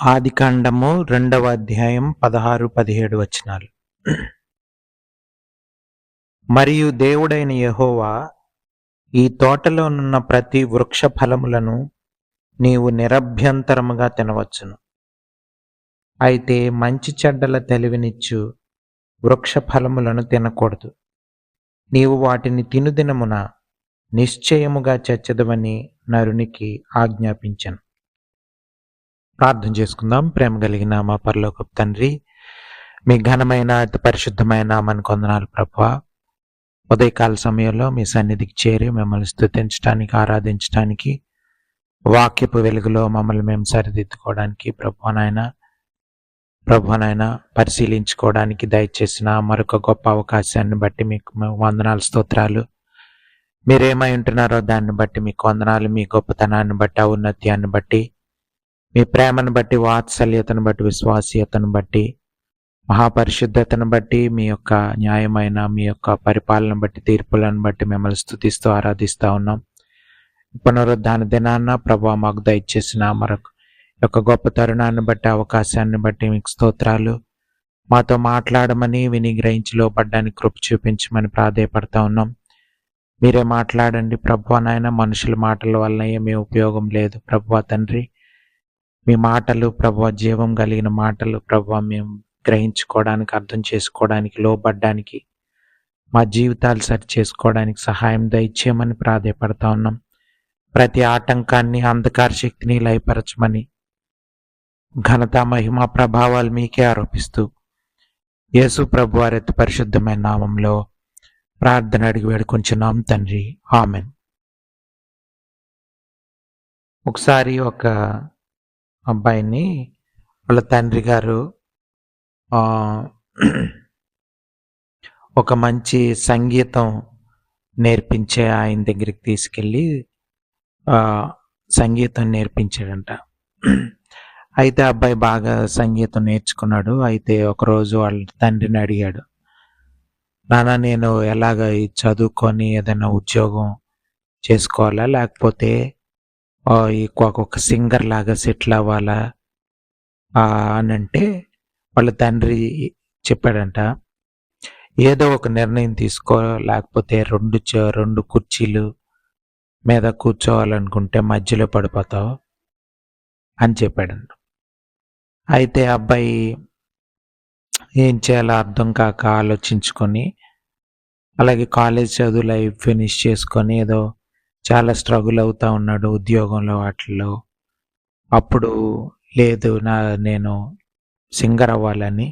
ఆదికాండము 2వ అధ్యాయం 16, 17 వచనాలు. మరియు దేవుడైన యెహోవా, ఈ తోటలోనున్న ప్రతి వృక్ష ఫలములను నీవు నిరభ్యంతరముగా తినవచ్చును. అయితే మంచి చెడ్డల తెలివినిచ్చు వృక్ష ఫలములను తినకూడదు. నీవు వాటిని తినుదినమున నిశ్చయముగా చచ్చెదవని నరునికి ఆజ్ఞాపించెను. ప్రార్థన చేసుకుందాం. ప్రేమ కలిగిన మా పరలోకపు తండ్రి, మీ ఘనమైన అతి పరిశుద్ధమైన నామానికి వందనాలు ప్రభువా. ఉదయకాల సమయంలో మీ సన్నిధికి చేరి మిమ్మల్ని స్తుతించడానికి, ఆరాధించడానికి, వాక్యపు వెలుగులో మమ్మల్ని మేము సరిదిద్దుకోవడానికి ప్రభు నాయన పరిశీలించుకోవడానికి దయచేసిన మరొక గొప్ప అవకాశాన్ని బట్టి మీకు వందనాలు, స్తోత్రాలు. మీరేమై ఉంటున్నారో దాన్ని బట్టి మీకు వందనాలు. మీ గొప్పతనాన్ని బట్టి, ఔన్నత్యాన్ని బట్టి, మీ ప్రేమను బట్టి, వాత్సల్యతను బట్టి, విశ్వాసీయతను బట్టి, మహాపరిశుద్ధతను బట్టి, మీ యొక్క న్యాయమైన మీ యొక్క పరిపాలన బట్టి, తీర్పులను బట్టి మిమ్మల్ని స్తుతిస్తూ ఆరాధిస్తూ ఉన్నాం. పునరుద్ధాన దినాన్న ప్రభు మాకు దయచేసిన మరొక యొక్క గొప్ప తరుణాన్ని బట్టి, అవకాశాన్ని బట్టి మీకు స్తోత్రాలు. మాతో మాట్లాడమని, విని గ్రహించి లోపడ్డానికి కృప చూపించమని ప్రాధేయపడతా ఉన్నాం. మీరే మాట్లాడండి ప్రభు నాయన. మనుషుల మాటల వలన ఏమీ ఉపయోగం లేదు ప్రభు తండ్రి. మీ మాటలు ప్రభువా, జీవం కలిగిన మాటలు ప్రభువా, మేము గ్రహించుకోవడానికి, అర్థం చేసుకోవడానికి, లోబడ్డానికి, మా జీవితాలు సరి చేసుకోవడానికి సహాయం దయచేయమని ప్రాధేయపడతా ఉన్నాం. ప్రతి ఆటంకాన్ని, అంధకార శక్తిని లయపరచమని, ఘనత, మహిమ, ప్రభావాలు మీకే ఆరోపిస్తూ యేసు ప్రభు వారి అతి పరిశుద్ధమైన నామంలో ప్రార్థన అడిగి వేడుకొంచున్నాం తండ్రి, ఆమెన్. ఒకసారి ఒక అబ్బాయిని వాళ్ళ తండ్రి గారు ఒక మంచి సంగీతం నేర్పించే ఆయన దగ్గరికి తీసుకెళ్ళి సంగీతం నేర్పించాడంట. అయితే అబ్బాయి బాగా సంగీతం నేర్చుకున్నాడు. అయితే ఒకరోజు వాళ్ళ తండ్రిని అడిగాడు, నాన్న, నేను ఎలాగ చదువుకొని ఏదైనా ఉద్యోగం చేసుకోవాలా, లేకపోతే ఒక సింగర్ లాగా సెటిల్ అవ్వాలా అని అంటే వాళ్ళ తండ్రి చెప్పాడంట, ఏదో ఒక నిర్ణయం తీసుకో, లేకపోతే రెండు కుర్చీలు మీద కూర్చోవాలనుకుంటే మధ్యలో పడిపోతావు అని చెప్పాడంట. అయితే అబ్బాయి ఏం చేయాలో అర్థం కాక ఆలోచించుకొని, అలాగే కాలేజ్ చదువు లైఫ్ ఫినిష్ చేసుకొని ఏదో చాలా స్ట్రగుల్ అవుతూ ఉన్నాడు ఉద్యోగంలో వాటిల్లో. అప్పుడు లేదు, నేను సింగర్ అవ్వాలని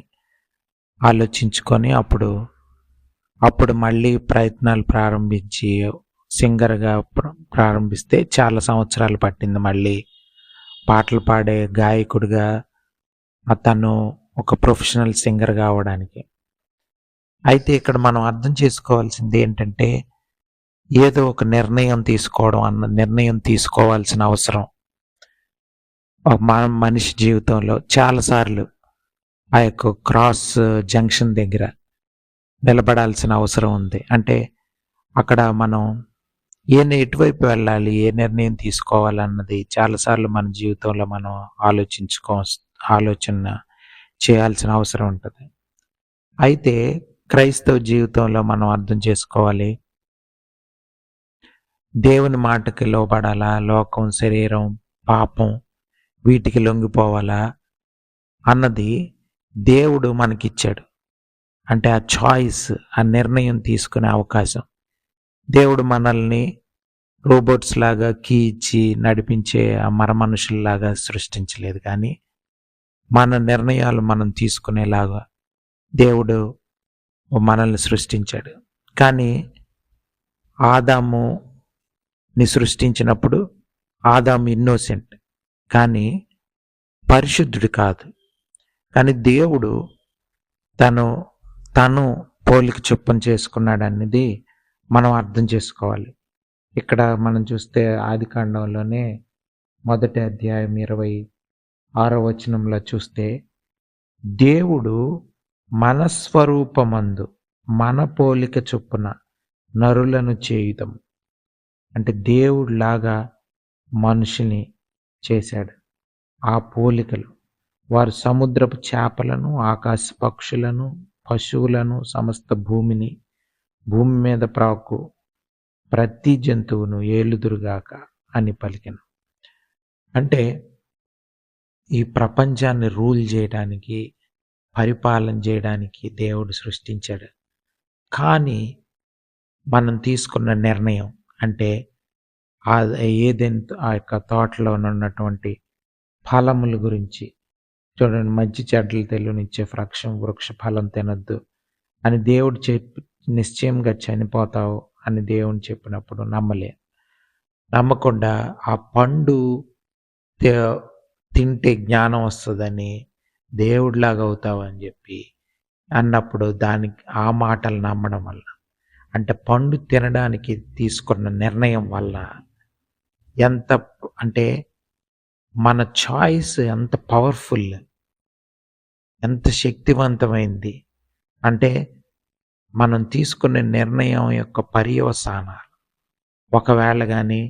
ఆలోచించుకొని అప్పుడు మళ్ళీ ప్రయత్నాలు ప్రారంభించి సింగర్గా ప్రారంభిస్తే చాలా సంవత్సరాలు పట్టింది మళ్ళీ పాటలు పాడే గాయకుడిగా తను ఒక ప్రొఫెషనల్ సింగర్ కావడానికి. అయితే ఇక్కడ మనం అర్థం చేసుకోవాల్సింది ఏంటంటే, ఏదో ఒక నిర్ణయం తీసుకోవాల్సిన అవసరం మనిషి జీవితంలో చాలాసార్లు ఆ యొక్క క్రాస్ జంక్షన్ దగ్గర నిలబడాల్సిన అవసరం ఉంది. అంటే అక్కడ మనం ఎటువైపు వెళ్ళాలి, ఏ నిర్ణయం తీసుకోవాలన్నది చాలాసార్లు మన జీవితంలో మనం ఆలోచన చేయాల్సిన అవసరం ఉంటుంది. అయితే క్రైస్తవ జీవితంలో మనం అర్థం చేసుకోవాలి, దేవుని మాటకి లోబడాలా, లోకం, శరీరం, పాపం వీటికి లొంగిపోవాలా అన్నది దేవుడు మనకిచ్చాడు. అంటే ఆ చాయిస్, ఆ నిర్ణయం తీసుకునే అవకాశం దేవుడు మనల్ని రోబోట్స్ లాగా కీ ఇచ్చి నడిపించే మనుషుల్లాగా సృష్టించలేదు, కానీ మన నిర్ణయాలు మనం తీసుకునేలాగా దేవుడు మనల్ని సృష్టించాడు. కానీ ఆదాముని సృష్టించినప్పుడు ఆదాము ఇన్నోసెంట్, కానీ పరిశుద్ధుడు కాదు. కానీ దేవుడు తను పోలిక చొప్పున చేసుకున్నాడు అనేది మనం అర్థం చేసుకోవాలి. ఇక్కడ మనం చూస్తే ఆదికాండంలోనే 1వ అధ్యాయం 26వ వచనంలో చూస్తే, దేవుడు మన స్వరూపమందు మన పోలిక చొప్పున నరులను చేయుదం. అంటే దేవుడిలాగా మనిషిని చేశాడు, ఆ పోలికలు. వారు సముద్రపు చేపలను, ఆకాశ పక్షులను, పశువులను, సమస్త భూమి మీద ప్రాకు ప్రతి జంతువును ఏలుదురుగాక అని పలికెను. అంటే ఈ ప్రపంచాన్ని రూల్ చేయడానికి, పరిపాలన చేయడానికి దేవుడు సృష్టించాడు. కానీ మనం తీసుకున్న నిర్ణయం అంటే ఆ యొక్క తోటలో ఉన్నటువంటి ఫలముల గురించి చూడండి, మంచి చెడ్డలు తెలియనిచ్చే వృక్ష ఫలం తినొద్దు అని దేవుడు చెప్పి నిశ్చయంగా చనిపోతావు అని దేవుని చెప్పినప్పుడు నమ్మకుండా ఆ పండు తింటే జ్ఞానం వస్తుందని దేవుడిలాగా అవుతావు అని చెప్పి అన్నప్పుడు దానికి ఆ మాటలు నమ్మడం వల్ల, అంటే పండు తినడానికి తీసుకున్న నిర్ణయం వల్ల ఎంత అంటే మన చాయిస్ ఎంత పవర్ఫుల్, ఎంత శక్తివంతమైంది అంటే మనం తీసుకునే నిర్ణయం యొక్క పర్యవసానాలు. ఒకవేళ కానీ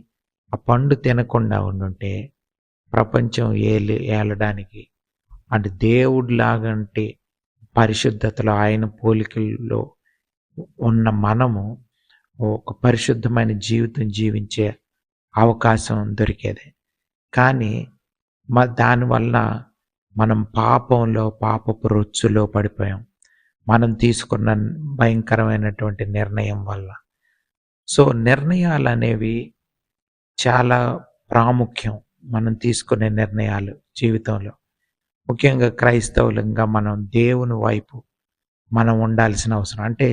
ఆ పండు తినకుండా ఉండుంటే ప్రపంచం ఏలడానికి అంటే దేవుడిలాగంటే పరిశుద్ధతలో ఆయన పోలికల్లో ఉన్న మనము ఒక పరిశుద్ధమైన జీవితం జీవించే అవకాశం దొరికేది. కానీ దానివల్ల మనం పాపపు రొచ్చులో పడిపోయాం, మనం తీసుకున్న భయంకరమైనటువంటి నిర్ణయం వల్ల. సో నిర్ణయాలు అనేవి చాలా ప్రాముఖ్యం. మనం తీసుకునే నిర్ణయాలు జీవితంలో, ముఖ్యంగా క్రైస్తవులంగా మనం దేవుని వైపు మనం ఉండాల్సిన అవసరం. అంటే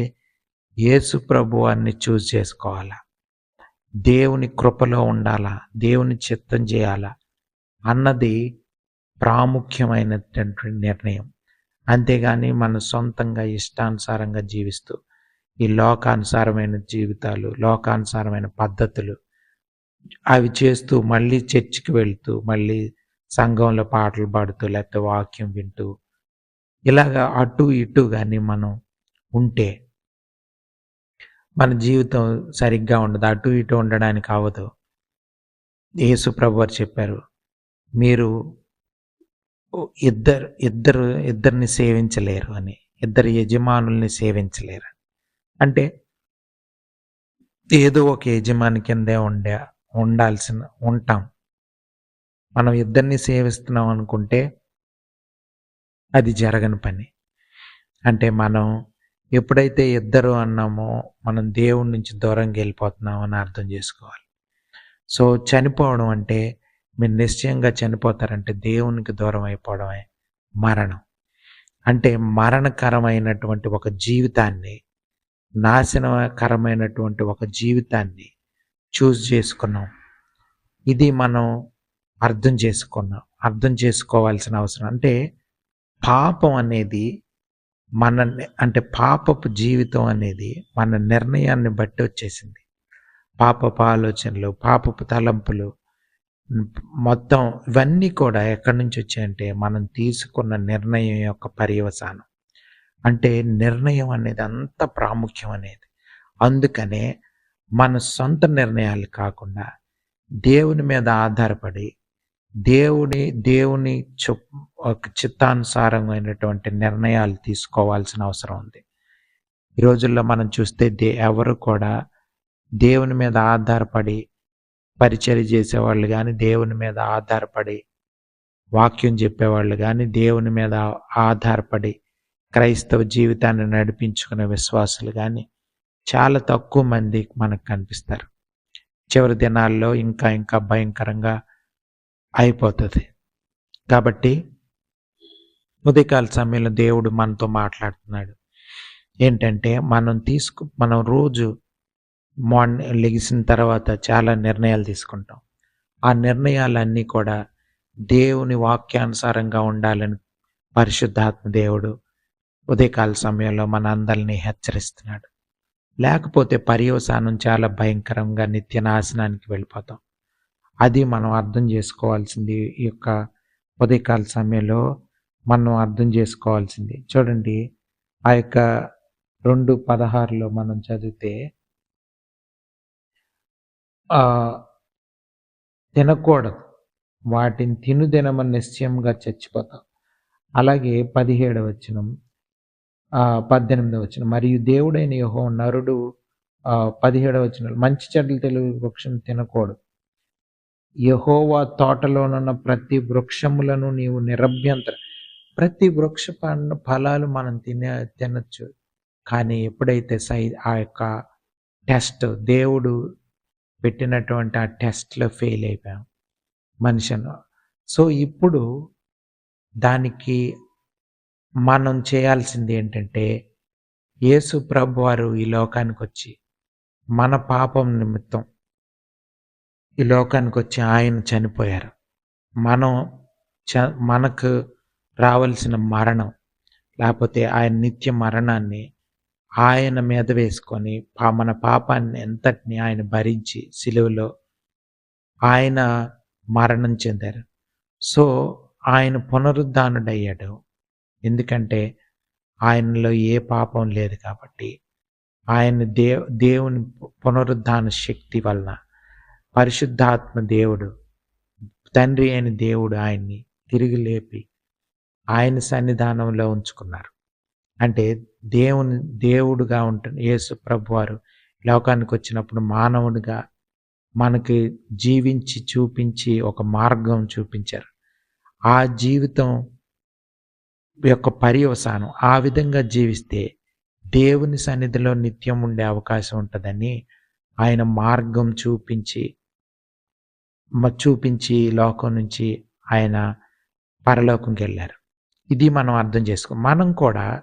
యేసు ప్రభువాన్ని చూస్ చేసుకోవాలా, దేవుని కృపలో ఉండాలా, దేవుని చిత్తం చేయాలా అన్నది ప్రాముఖ్యమైనటువంటి నిర్ణయం. అంతేగాని మన సొంతంగా ఇష్టానుసారంగా జీవిస్తూ ఈ లోకానుసారమైన జీవితాలు, లోకానుసారమైన పద్ధతులు అవి చేస్తూ మళ్ళీ చర్చికి వెళ్తూ, మళ్ళీ సంఘంలో పాటలు పాడుతూ, లేకపోతే వాక్యం వింటూ ఇలాగా అటు ఇటు కానీ మనం ఉంటే మన జీవితం సరిగ్గా ఉండదు. అటు ఇటు ఉండడానికి అవ్వదు. యేసు ప్రభువారు చెప్పారు, మీరు ఇద్దరిని సేవించలేరు అని, ఇద్దరు యజమానుల్ని సేవించలేరు. అంటే ఏదో ఒక యజమాని కిందే ఉంటాం. మనం ఇద్దరిని సేవిస్తున్నాం అనుకుంటే అది జరగని పని. అంటే మనం ఎప్పుడైతే ఇద్దరు అన్నామో మనం దేవుడి నుంచి దూరంగా వెళ్ళిపోతున్నాం అని అర్థం చేసుకోవాలి. సో చనిపోవడం అంటే మీరు నిశ్చయంగా చనిపోతారంటే దేవునికి దూరం అయిపోవడమే మరణం. అంటే మరణకరమైనటువంటి ఒక జీవితాన్ని, నాశనకరమైనటువంటి ఒక జీవితాన్ని చూస్ చేసుకున్నాం. ఇది మనం అర్థం చేసుకోవాల్సిన అవసరం. అంటే పాపం అనేది పాపపు జీవితం అనేది మన నిర్ణయాన్ని బట్టి వచ్చేసింది. పాపపు ఆలోచనలు, పాపపు తలంపులు, మొత్తం ఇవన్నీ కూడా ఎక్కడి నుంచి వచ్చాయంటే మనం తీసుకున్న నిర్ణయం యొక్క పర్యవసానం. అంటే నిర్ణయం అనేది అంత ప్రాముఖ్యం అనేది. అందుకనే మన సొంత నిర్ణయాలు కాకుండా దేవుని మీద ఆధారపడి దేవుని ఒక చిత్తానుసారమైనటువంటి నిర్ణయాలు తీసుకోవాల్సిన అవసరం ఉంది. ఈ రోజుల్లో మనం చూస్తే ఎవరు కూడా దేవుని మీద ఆధారపడి పరిచర్య చేసేవాళ్ళు కానీ, దేవుని మీద ఆధారపడి వాక్యం చెప్పేవాళ్ళు కానీ, దేవుని మీద ఆధారపడి క్రైస్తవ జీవితాన్ని నడిపించుకునే విశ్వాసులు కానీ చాలా తక్కువ మంది మనకు కనిపిస్తారు. చివరి దినాల్లో ఇంకా భయంకరంగా అయిపోతుంది. కాబట్టి ఉదయకాల సమయంలో దేవుడు మనతో మాట్లాడుతున్నాడు. ఏంటంటే మనం రోజు లెగిసిన తర్వాత చాలా నిర్ణయాలు తీసుకుంటాం. ఆ నిర్ణయాలన్నీ కూడా దేవుని వాక్యానుసారంగా ఉండాలని పరిశుద్ధాత్మ దేవుడు ఉదయకాల సమయంలో మన అందరినీ హెచ్చరిస్తున్నాడు. లేకపోతే పర్యవసానం చాలా భయంకరంగా నిత్య నాశనానికి వెళ్ళిపోతాం. అది మనం అర్థం చేసుకోవాల్సింది. ఈ యొక్క ఉదయకాల సమయంలో మనం అర్థం చేసుకోవాల్సింది. చూడండి, ఆ యొక్క 2:16 మనం చదివితే తినకూడదు, వాటిని తినుదినమని నిశ్చయంగా చచ్చిపోతాం. అలాగే 17వ వచనం, 18వ వచనం, మరియు దేవుడైన యెహోవా నరుడు 17వ వచనంలో మంచి చెడ్డలు తెలివి వృక్షం తినకూడదు. యెహోవా తోటలోనున్న ప్రతి వృక్షములను నీవు ప్రతి వృక్ష ఫలాలు మనం తినొచ్చు. కానీ ఎప్పుడైతే ఆ యొక్క దేవుడు పెట్టినటువంటి ఆ టెస్ట్‌లో ఫెయిల్ అయిపోయాం మనిషిను. సో, ఇప్పుడు దానికి మనం చేయాల్సింది ఏంటంటే, యేసు ప్రభువారు ఈ లోకానికొచ్చి మన పాపం నిమిత్తం ఈ లోకానికొచ్చి ఆయన చనిపోయారు. మనం మనకు రావాల్సిన మరణం, లేకపోతే ఆయన నిత్య మరణాన్ని ఆయన మీద వేసుకొని మన పాపాన్ని ఎంతటిని ఆయన భరించి సిలువలో ఆయన మరణం చెందారు. సో, ఆయన పునరుద్ధానుడయ్యాడు. ఎందుకంటే ఆయనలో ఏ పాపం లేదు కాబట్టి. ఆయన దేవుని పునరుద్ధాన శక్తి వలన పరిశుద్ధాత్మ దేవుడు, తండ్రి అయిన దేవుడు ఆయన్ని తిరిగి లేపి ఆయన సన్నిధానంలో ఉంచుకున్నారు. అంటే దేవుడుగా ఉంటున్న యేసు ప్రభువారు లోకానికి వచ్చినప్పుడు మానవుడిగా మనకి జీవించి చూపించి ఒక మార్గం చూపించారు. ఆ జీవితం యొక్క పర్యవసానం ఆ విధంగా జీవిస్తే దేవుని సన్నిధిలో నిత్యం ఉండే అవకాశం ఉంటుందని ఆయన మార్గం చూపించి లోకం నుంచి ఆయన పరలోకంకి వెళ్ళారు. ఇది మనం అర్థం మనం కూడా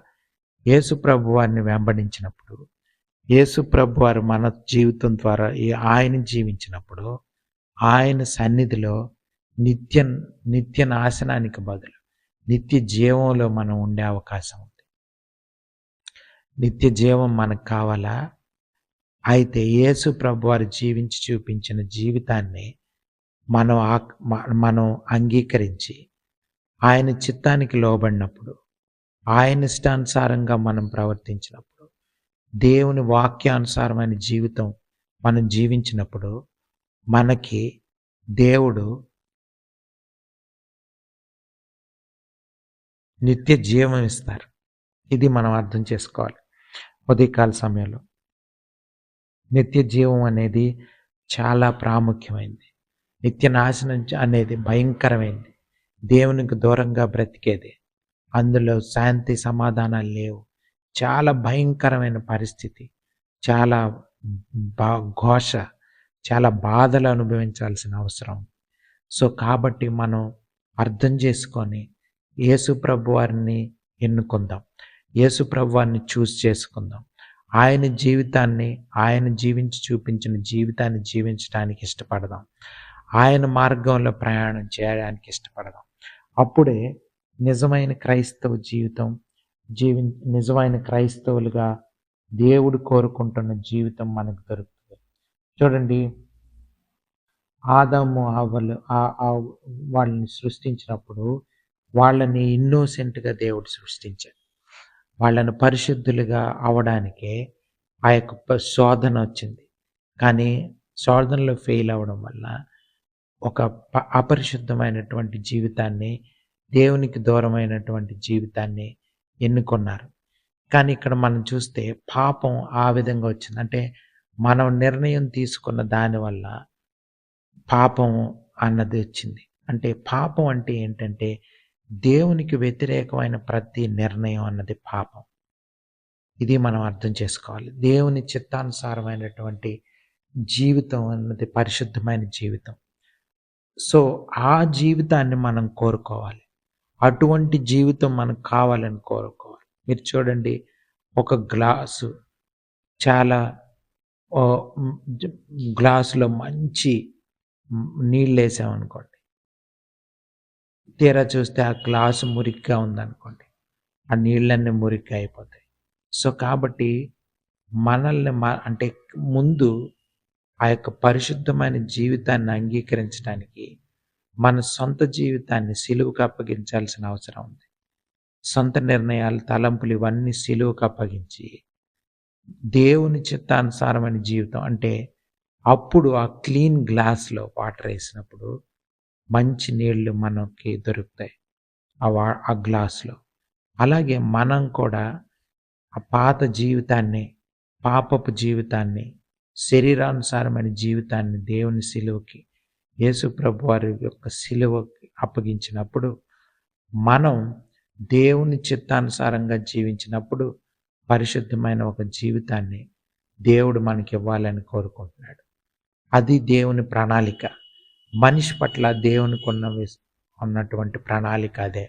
యేసు ప్రభువారిని వెంబడించినప్పుడు, యేసు ప్రభువారు మన జీవితం ద్వారా ఆయన జీవించినప్పుడు ఆయన సన్నిధిలో నిత్య నాశనానికి బదులు నిత్య జీవంలో మనం ఉండే అవకాశం ఉంది. నిత్య జీవం మనకు కావాలా? అయితే యేసు ప్రభువారు జీవించి చూపించిన జీవితాన్ని మనం అంగీకరించి ఆయన చిత్తానికి లోబడినప్పుడు, ఆయన ఇష్టానుసారంగా మనం ప్రవర్తించినప్పుడు, దేవుని వాక్యానుసారమైన జీవితం మనం జీవించినప్పుడు మనకి దేవుడు నిత్య జీవం ఇస్తారు. ఇది మనం అర్థం చేసుకోవాలి. ఉదయకాల సమయంలో నిత్య జీవం అనేది చాలా ప్రాముఖ్యమైనది. నిత్య నాశనం అనేది భయంకరమైనది. దేవునికి దూరంగా బ్రతికేది. అందులో శాంతి సమాధానాలు లేవు. చాలా భయంకరమైన పరిస్థితి, చాలా ఘోష, చాలా బాధలు అనుభవించాల్సిన అవసరం. సో కాబట్టి మనం అర్థం చేసుకొని యేసు ప్రభువారిని ఎన్నుకుందాం. యేసు ప్రభువారిని చేసుకుందాం. ఆయన జీవితాన్ని, ఆయన జీవించి చూపించిన జీవితాన్ని జీవించడానికి ఇష్టపడదాం. ఆయన మార్గంలో ప్రయాణం చేయడానికి ఇష్టపడదాం. అప్పుడే నిజమైన క్రైస్తవ జీవితం నిజమైన క్రైస్తవులుగా దేవుడు కోరుకుంటున్న జీవితం మనకు దొరుకుతుంది. చూడండి, ఆదాము హవ్వలు వాళ్ళని సృష్టించినప్పుడు వాళ్ళని ఇన్నోసెంట్గా దేవుడు సృష్టించాడు. వాళ్ళను పరిశుద్ధులుగా అవడానికే ఆ యొక్క శోధన వచ్చింది. కానీ శోధనలో ఫెయిల్ అవ్వడం వల్ల ఒక అపరిశుద్ధమైనటువంటి జీవితాన్ని, దేవునికి దూరమైనటువంటి జీవితాన్ని ఎన్నుకున్నారు. కానీ ఇక్కడ మనం చూస్తే పాపం ఆ విధంగా వచ్చింది. అంటే మనం నిర్ణయం తీసుకున్న దానివల్ల పాపం అన్నది వచ్చింది. అంటే పాపం అంటే ఏంటంటే దేవునికి వ్యతిరేకమైన ప్రతి నిర్ణయం అన్నది పాపం. ఇది మనం అర్థం చేసుకోవాలి. దేవుని చిత్తానుసారమైనటువంటి జీవితం అన్నది పరిశుద్ధమైన జీవితం. సో ఆ జీవితాన్ని మనం కోరుకోవాలి. అటువంటి జీవితం మనకు కావాలని కోరుకోవాలి. మీరు చూడండి, ఒక గ్లాసు చాలా గ్లాసులో మంచి నీళ్ళు వేసామనుకోండి, తీరా చూస్తే ఆ గ్లాసు మురికిగా ఉందనుకోండి, ఆ నీళ్ళన్నీ మురికిగా అయిపోతాయి. సో కాబట్టి మనల్ని అంటే ముందు ఆ యొక్క పరిశుద్ధమైన జీవితాన్ని అంగీకరించడానికి మన సొంత జీవితాన్ని సిలువకు అప్పగించాల్సిన అవసరం ఉంది. సొంత నిర్ణయాలు, తలంపులు ఇవన్నీ సిలువకు అప్పగించి దేవుని చిత్తానుసారమైన జీవితం అంటే అప్పుడు ఆ క్లీన్ గ్లాస్లో వాటర్ వేసినప్పుడు మంచి నీళ్లు మనకి దొరుకుతాయి. ఆ గ్లాసులో. అలాగే మనం కూడా ఆ పాత జీవితాన్ని, పాపపు జీవితాన్ని, శరీరానుసారమైన జీవితాన్ని దేవుని సిలువకి, యేసు ప్రభువారి యొక్క సిలువకి అప్పగించినప్పుడు, మనం దేవుని చిత్తానుసారంగా జీవించినప్పుడు పరిశుద్ధమైన ఒక జీవితాన్ని దేవుడు మనకివ్వాలని కోరుకుంటున్నాడు. అది దేవుని ప్రణాళిక. మనిషి పట్ల దేవునికి ఉన్నటువంటి ప్రణాళిక అదే.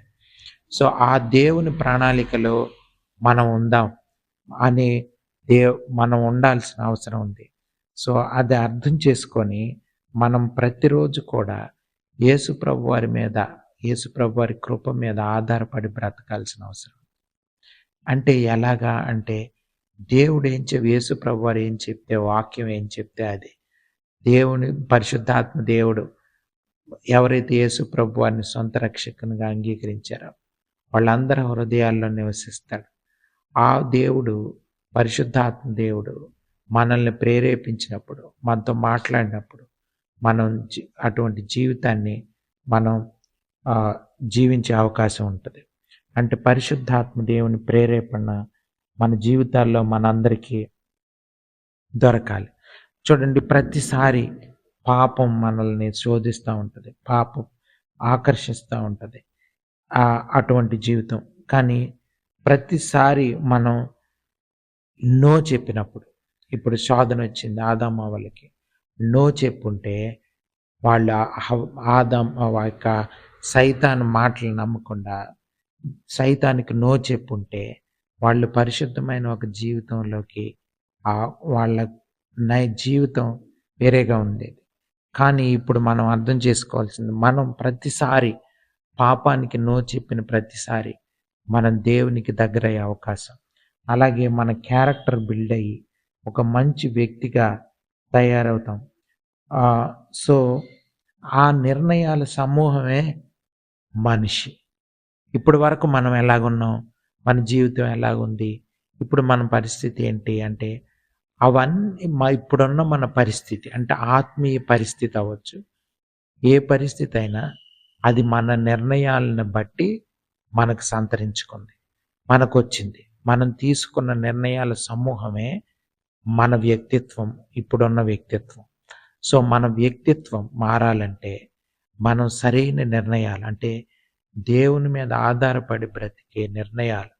సో, ఆ దేవుని ప్రణాళికలో మనం ఉందాం అని మనం ఉండాల్సిన అవసరం ఉంది. సో, అది అర్థం చేసుకొని మనం ప్రతిరోజు కూడా యేసు ప్రభువారి మీద, యేసు ప్రభువారి కృప మీద ఆధారపడి బ్రతకాల్సిన అవసరం. అంటే ఎలాగా అంటే, యేసు ప్రభువారు ఏం చెప్తే, వాక్యం ఏం చెప్తే అది. దేవుని పరిశుద్ధాత్మ దేవుడు ఎవరైతే యేసు ప్రభువారిని సొంత రక్షకునిగా అంగీకరించారో వాళ్ళందరి హృదయాల్లో నివసిస్తాడు. ఆ దేవుడు, పరిశుద్ధాత్మ దేవుడు మనల్ని ప్రేరేపించినప్పుడు, మనతో మాట్లాడినప్పుడు మనం అటువంటి జీవితాన్ని మనం జీవించే అవకాశం ఉంటుంది. అంటే పరిశుద్ధాత్మ దేవుని ప్రేరేపణ మన జీవితాల్లో మనందరికీ దొరకాలి. చూడండి, ప్రతిసారి పాపం మనల్ని శోధిస్తూ ఉంటుంది, పాపం ఆకర్షిస్తూ ఉంటుంది అటువంటి జీవితం. కానీ ప్రతిసారి మనం నో చెప్పినప్పుడు, ఇప్పుడు శోధన వచ్చింది ఆదాము అవ్వలకి, నో చెప్పుంటే వాళ్ళు యొక్క సైతాను మాటలు నమ్మకుండా సైతానికి నో చెప్పుంటే వాళ్ళు పరిశుద్ధమైన ఒక జీవితంలోకి వాళ్ళ జీవితం వేరేగా ఉండేది. కానీ ఇప్పుడు మనం అర్థం చేసుకోవాల్సింది, మనం ప్రతిసారి పాపానికి నో చెప్పిన ప్రతిసారి మనం దేవునికి దగ్గరయ్యే అవకాశం, అలాగే మన క్యారెక్టర్ బిల్డ్ అయ్యి ఒక మంచి వ్యక్తిగా తయారవుతాం. సో ఆ నిర్ణయాల సమూహమే మనిషి. ఇప్పటి వరకు మనం ఎలాగున్నాం, మన జీవితం ఎలాగుంది, ఇప్పుడు మన పరిస్థితి ఏంటి అంటే, అవన్నీ ఇప్పుడున్న మన పరిస్థితి అంటే ఆత్మీయ పరిస్థితి అవ్వచ్చు, ఏ పరిస్థితి అయినా అది మన నిర్ణయాలను బట్టి మనకు సంతరించుకుంది, మనకొచ్చింది. మనం తీసుకున్న నిర్ణయాల సమూహమే మన వ్యక్తిత్వం, ఇప్పుడున్న వ్యక్తిత్వం. సో మన వ్యక్తిత్వం మారాలంటే మనం సరైన నిర్ణయాలు, అంటే దేవుని మీద ఆధారపడి బ్రతికే నిర్ణయాలు,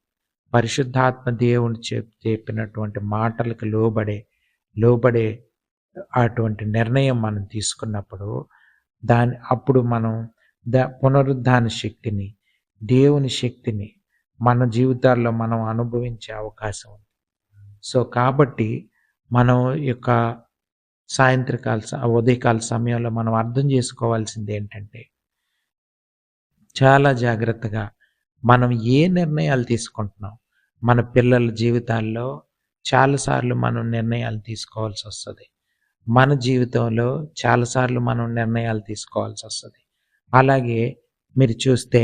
పరిశుద్ధాత్మ దేవుని చెప్పినటువంటి మాటలకు లోబడే అటువంటి నిర్ణయం మనం తీసుకున్నప్పుడు అప్పుడు మనం పునరుద్ధాన శక్తిని, దేవుని శక్తిని మన జీవితాల్లో మనం అనుభవించే అవకాశం ఉంది. సో కాబట్టి మనం యొక్క ఉదయకాల సమయంలో మనం అర్థం చేసుకోవాల్సింది ఏంటంటే, చాలా జాగ్రత్తగా మనం ఏ నిర్ణయాలు తీసుకుంటున్నాం. మన పిల్లల జీవితాల్లో చాలాసార్లు మనం నిర్ణయాలు తీసుకోవాల్సి వస్తుంది. మన జీవితంలో చాలాసార్లు మనం నిర్ణయాలు తీసుకోవాల్సి వస్తుంది. అలాగే మీరు చూస్తే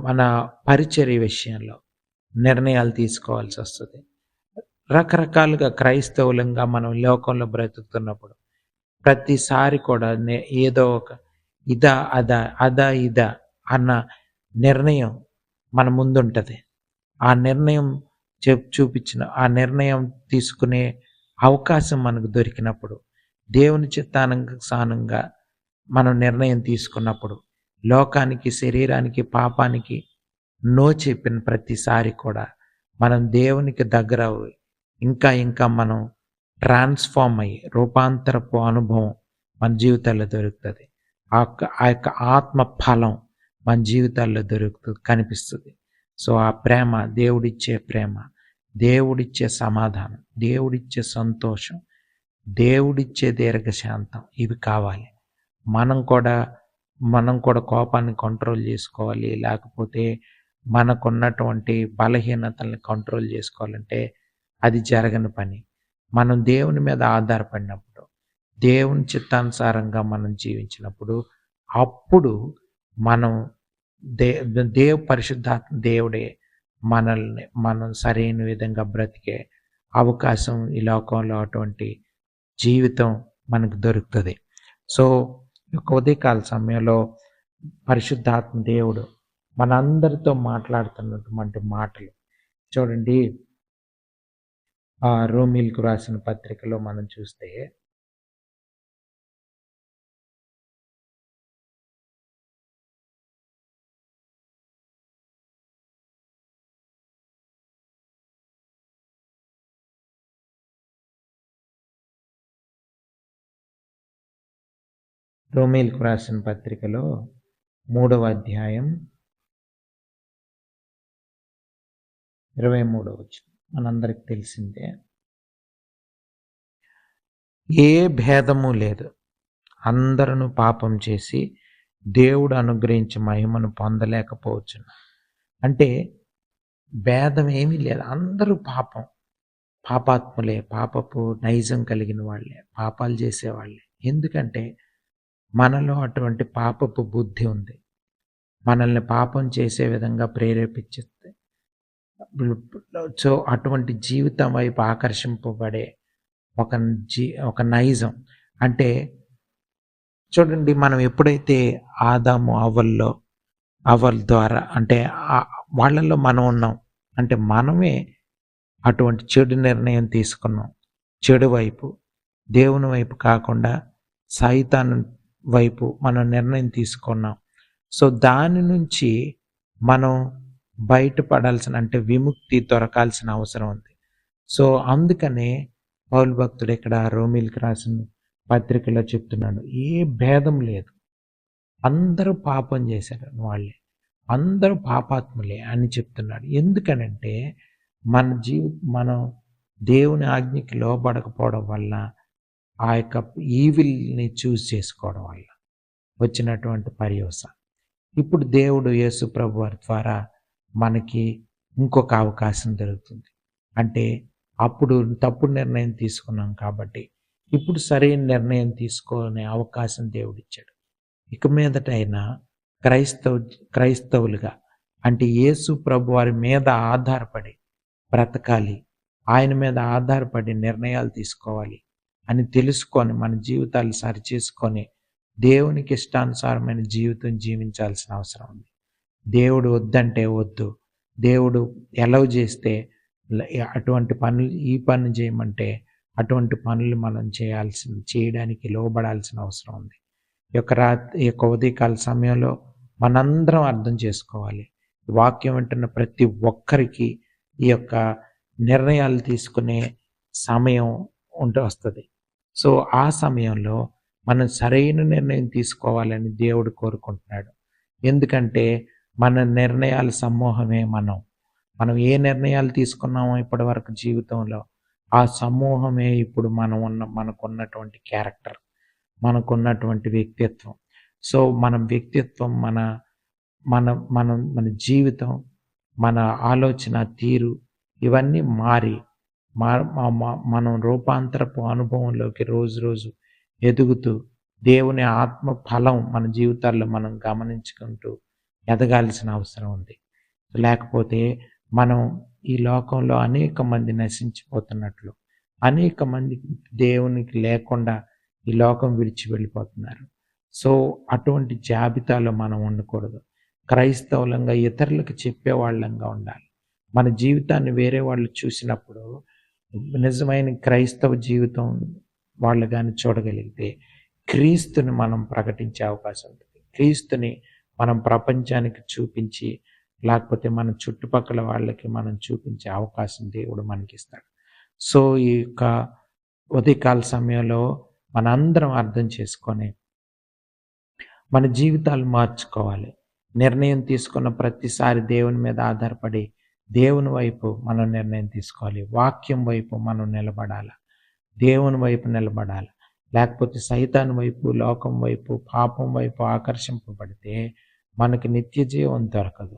మన పరిచర్య విషయంలో నిర్ణయాలు తీసుకోవాల్సి వస్తుంది. రకరకాలుగా క్రైస్తవులంగా మనం లోకంలో బ్రతుకుతున్నప్పుడు ప్రతిసారి కూడా ఏదో ఒక ఇదా అన్న నిర్ణయం మన ముందుంటుంది. ఆ నిర్ణయం చూపించిన ఆ నిర్ణయం తీసుకునే అవకాశం మనకు దొరికినప్పుడు, దేవుని చిత్తానుసారంగా మనం నిర్ణయం తీసుకున్నప్పుడు, లోకానికి, శరీరానికి, పాపానికి నో చెప్పిన ప్రతిసారి కూడా మనం దేవునికి దగ్గర ఇంకా మనం ట్రాన్స్ఫార్మ్ అయ్యి రూపాంతరపు అనుభవం మన జీవితాల్లో దొరుకుతుంది. ఆ యొక్క ఆత్మ ఫలం మన జీవితాల్లో కనిపిస్తుంది. సో ఆ ప్రేమ, దేవుడిచ్చే సమాధానం, దేవుడిచ్చే సంతోషం, దేవుడిచ్చే దీర్ఘశాంతం, ఇవి కావాలి. మనం కూడా కోపాన్ని కంట్రోల్ చేసుకోవాలి, లేకపోతే మనకున్నటువంటి బలహీనతల్ని కంట్రోల్ చేసుకోవాలంటే అది జరగని పని. మనం దేవుని మీద ఆధారపడినప్పుడు, దేవుని చిత్తానుసారంగా మనం జీవించినప్పుడు, అప్పుడు మనం పరిశుద్ధాత్మ దేవుడే మనం సరైన విధంగా బ్రతికే అవకాశం ఈ లోకంలో అటువంటి జీవితం మనకు దొరుకుతుంది. సో ఉదయకాల సమయంలో పరిశుద్ధాత్మ దేవుడు మనందరితో మాట్లాడుతున్నటువంటి మాటలు చూడండి. రోమీలకు రాసిన పత్రికలో మనం చూస్తే రోమీలకు రాసిన పత్రికలో 3వ అధ్యాయం 23వ వచనం మనందరికి తెలిసిందే. ఏ భేదము లేదు, అందరూ పాపం చేసి దేవుడు అనుగ్రహించి మహిమను పొందలేకపోవచ్చును. అంటే భేదం ఏమీ లేదు, అందరూ పాపాత్ములే, పాపపు నైజం కలిగిన వాళ్ళే, పాపాలు చేసేవాళ్ళే. ఎందుకంటే మనలో అటువంటి పాపపు బుద్ధి ఉంది, మనల్ని పాపం చేసే విధంగా ప్రేరేపించేస్తే. సో అటువంటి జీవితం వైపు ఆకర్షింపబడే ఒక నైజం. అంటే చూడండి, మనం ఎప్పుడైతే ఆదాము అవ్వల ద్వారా అంటే వాళ్ళల్లో మనం ఉన్నాం, అంటే మనమే అటువంటి చెడు నిర్ణయం తీసుకున్నాం. చెడు వైపు, దేవుని వైపు కాకుండా సైతాను వైపు మనం నిర్ణయం తీసుకున్నాం. సో దాని నుంచి మనం బయటపడాల్సిన, అంటే విముక్తి దొరకాల్సిన అవసరం ఉంది. సో అందుకనే పౌలు భక్తుడు ఇక్కడ రోమీలకు రాసిన పత్రికలో చెప్తున్నాడు, ఏ భేదం లేదు, అందరూ పాపం చేశారు వాళ్ళే, అందరూ పాపాత్ములే అని చెప్తున్నాడు. ఎందుకనంటే మనం దేవుని ఆజ్ఞకి లోబడకపోవడం వల్ల, ఆ యొక్క ఈవిల్ని చూస్ చేసుకోవడం వల్ల వచ్చినటువంటి పర్యవసానం. ఇప్పుడు దేవుడు యేసు ప్రభు వారి ద్వారా మనకి ఇంకొక అవకాశం దొరుకుతుంది. అంటే అప్పుడు తప్పుడు నిర్ణయం తీసుకున్నాం కాబట్టి ఇప్పుడు సరైన నిర్ణయం తీసుకునే అవకాశం దేవుడిచ్చాడు. ఇక మీదటైనా క్రైస్తవులుగా, అంటే యేసు ప్రభు వారి మీద ఆధారపడి బ్రతకాలి, ఆయన మీద ఆధారపడి నిర్ణయాలు తీసుకోవాలి అని తెలుసుకొని మన జీవితాలు సరిచేసుకొని దేవునికి ఇష్టానుసారమైన జీవితం జీవించాల్సిన అవసరం ఉంది. దేవుడు వద్దంటే వద్దు, దేవుడు ఎలవ్ చేస్తే అటువంటి పనులు, ఈ పని చేయమంటే అటువంటి పనులు మనం చేయడానికి లోబడాల్సిన అవసరం ఉంది. ఈ యొక్క ఉదయకాల సమయంలో మనందరం అర్థం చేసుకోవాలి, వాక్యం వింటున్న ప్రతి ఒక్కరికి ఈ యొక్క నిర్ణయాలు తీసుకునే సమయం వస్తుంది. సో ఆ సమయంలో మనం సరైన నిర్ణయం తీసుకోవాలని దేవుడు కోరుకుంటున్నాడు. ఎందుకంటే మన నిర్ణయాల సమూహమే మనం ఏ నిర్ణయాలు తీసుకున్నామో ఇప్పటి వరకు జీవితంలో, ఆ సమూహమే ఇప్పుడు మనకున్నటువంటి క్యారెక్టర్, మనకున్నటువంటి వ్యక్తిత్వం. సో మన వ్యక్తిత్వం, మన మన మన మన జీవితం, మన ఆలోచన తీరు ఇవన్నీ మారి మనం రూపాంతరపు అనుభవంలోకి రోజు ఎదుగుతూ దేవుని ఆత్మ ఫలం మన జీవితాల్లో మనం గమనించుకుంటూ ఎదగాల్సిన అవసరం ఉంది. లేకపోతే మనం ఈ లోకంలో అనేక మంది నశించిపోతున్నట్లు, అనేక మంది దేవునికి లేకుండా ఈ లోకం విడిచి వెళ్ళిపోతున్నారు. సో అటువంటి జాబితాలో మనం ఉండకూడదు. క్రైస్తవులంగా ఇతరులకు చెప్పేవాళ్ళంగా ఉండాలి. మన జీవితాన్ని వేరే వాళ్ళు చూసినప్పుడు నిజమైన క్రైస్తవ జీవితం వాళ్ళు కానీ చూడగలిగితే క్రీస్తుని మనం ప్రకటించే అవకాశం ఉంటుంది. క్రీస్తుని మనం ప్రపంచానికి చూపించి, లేకపోతే మన చుట్టుపక్కల వాళ్ళకి మనం చూపించే అవకాశం దేవుడు మనకిస్తాడు. సో ఈ యొక్క ఉదయకాల సమయంలో మనందరం అర్థం చేసుకొని మన జీవితాలు మార్చుకోవాలి. నిర్ణయం తీసుకున్న ప్రతిసారి దేవుని మీద ఆధారపడి దేవుని వైపు మనం నిర్ణయం తీసుకోవాలి. వాక్యం వైపు మనం నిలబడాలి, దేవుని వైపు నిలబడాలి. లేకపోతే సైతాన్ వైపు, లోకం వైపు, పాపం వైపు ఆకర్షింపబడితే మనకి నిత్య జీవం దొరకదు.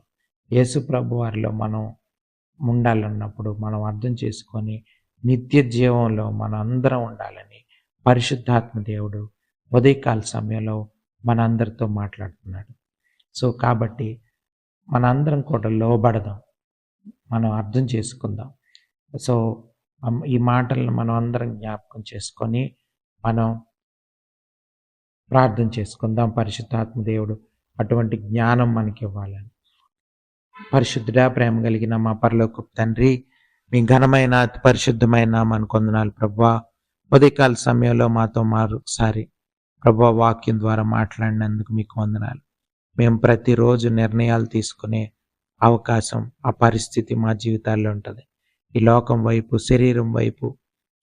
యేసు ప్రభు వారిలో మనం ఉండాలన్నప్పుడు మనం అర్థం చేసుకొని నిత్య జీవంలో మనం అందరం ఉండాలని పరిశుద్ధాత్మ దేవుడు ఉదయకాల సమయంలో మన అందరితో మాట్లాడుతున్నాడు. సో కాబట్టి మనందరం కూడా లోబడదాం, మనం అర్థం చేసుకుందాం. సో ఈ మాటలను మనం అందరం జ్ఞాపకం చేసుకొని మనం ప్రార్థన చేసుకుందాం. పరిశుద్ధాత్మ దేవుడు అటువంటి జ్ఞానం మనకి ఇవ్వాలని. పరిశుద్ధుడా, ప్రేమ కలిగిన మా పరలోకపు తండ్రి, మీ ఘనమైన అతి పరిశుద్ధమైన నామానికి వందనాలు ప్రభువా. ఉదయకాల సమయంలో మాతో మరొకసారి ప్రభువా వాక్యం ద్వారా మాట్లాడినందుకు మీకు వందనాలు. మేము ప్రతిరోజు నిర్ణయాలు తీసుకునే అవకాశం, ఆ పరిస్థితి మా జీవితాల్లో ఉంటుంది. ఈ లోకం వైపు, శరీరం వైపు,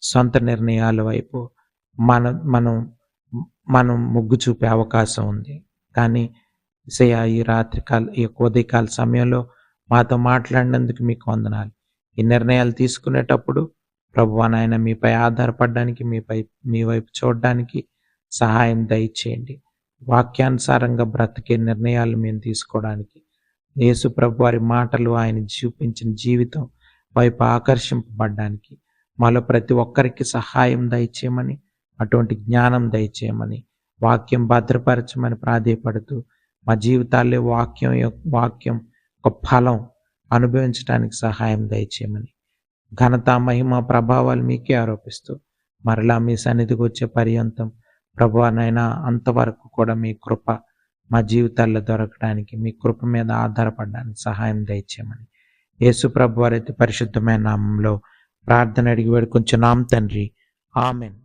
సొంత నిర్ణయాల వైపు మనం మనం మొగ్గు చూపే అవకాశం ఉంది. కానీ ఈ రాత్రికాల ఈ ఉదయకాల సమయంలో మాతో మాట్లాడినందుకు మీకు వందనాలు. ఈ నిర్ణయాలు తీసుకునేటప్పుడు ప్రభువా నాయన మీపై ఆధారపడడానికి, మీ వైపు చూడడానికి సహాయం దయచేయండి. వాక్యానుసారంగా బ్రతికే నిర్ణయాలు మేము తీసుకోవడానికి, యేసు ప్రభు వారి మాటలు, ఆయన చూపించిన జీవితం వైపు ఆకర్షింపబడడానికి మాలో ప్రతి ఒక్కరికి సహాయం దయచేయమని, అటువంటి జ్ఞానం దయచేయమని, వాక్యం భద్రపరచమని ప్రాధేయపడుతూ మా జీవితాల్లో వాక్యం ఒక ఫలం అనుభవించడానికి సహాయం దయచేయమని, ఘనత, మహిమ, ప్రభావాలు మీకే ఆరోపిస్తూ మరలా మీ సన్నిధికి వచ్చే పర్యంతం ప్రభువా నాయనా అంతవరకు కూడా మీ కృప మా జీవితాల్లో దొరకడానికి, మీ కృప మీద ఆధారపడడానికి సహాయం దయచేయమని యేసు ప్రభు వారైతే పరిశుద్ధమైన నామంలో ప్రార్థన అడిగి వేడుకొంచున్నాం తండ్రి. ఆమెన్.